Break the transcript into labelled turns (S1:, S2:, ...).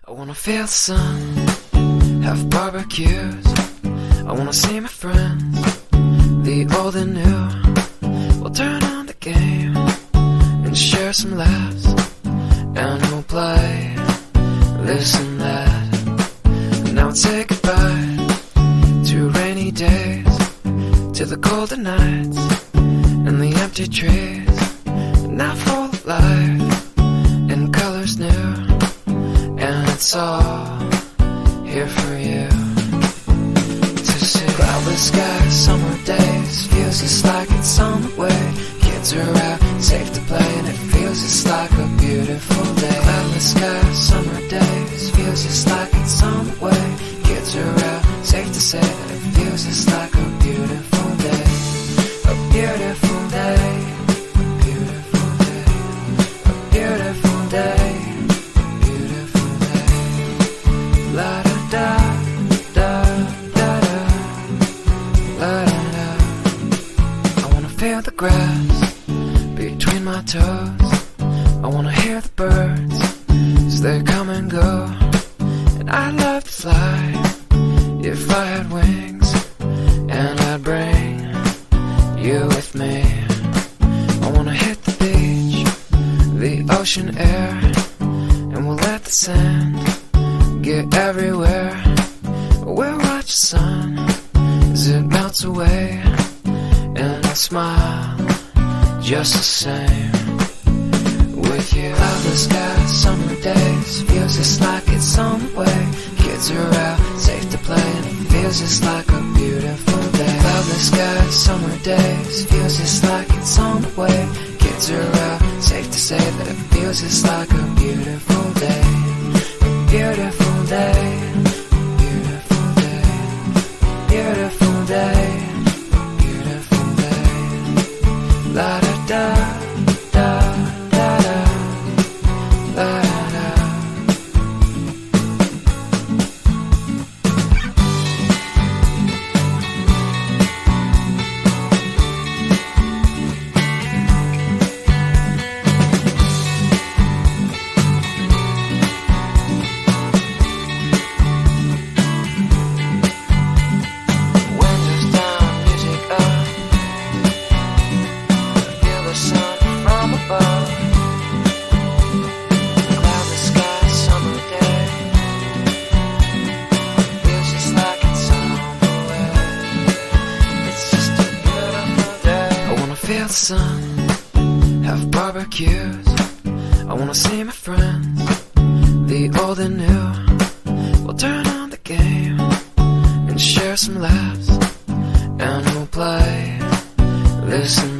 S1: I wanna feel the sun, have barbecues. I wanna see my friends, the old and new. We'll turn on the game and share some laughs, and we'll play this and that. And now we'll say goodbye to rainy days, to the colder nights and the empty trees. Now full of life and colors new, and it's all here for you to see. Cloudless skies, summer days, feels just like it's on the way. Kids are out, safe to play, and it feels just like a beautiful day. Cloudless skies, summer days, feels just like it's on the way. Kids are out, safe to say that it feels just like a beautiful day. A beautiful day, a beautiful day, a beautiful day, a beautiful day. La da da da da da, la da da. I wanna feel the grass between my toes. I wanna hear the birds as they come and go. And I'd love to fly if I had wings, and I'd bring you with me. I wanna hit the beach, the ocean air, and we'll let the sand get everywhere. We'll watch the sun as it melts away, and I'll smile just the same with you. Cloudless skies, summer days, feels just like it's on the way. Kids are out, safe to play, and it feels just like a beautiful day. Cloudless skies, summer days, feels just like it's on the way. Kids are out, safe to say that it feels just like a beautiful day. A beautiful day, beautiful day, beautiful day, beautiful day. La da da da da da, la da da. Windows down, music up, feel the sun from above. Cloudless sky, summer day, feels just like it's on the way. It's just a beautiful day. I wanna feel the sun, have barbecues. I wanna see my friends, the old and new. We'll turn on the game and share some laughs, and we'll play this and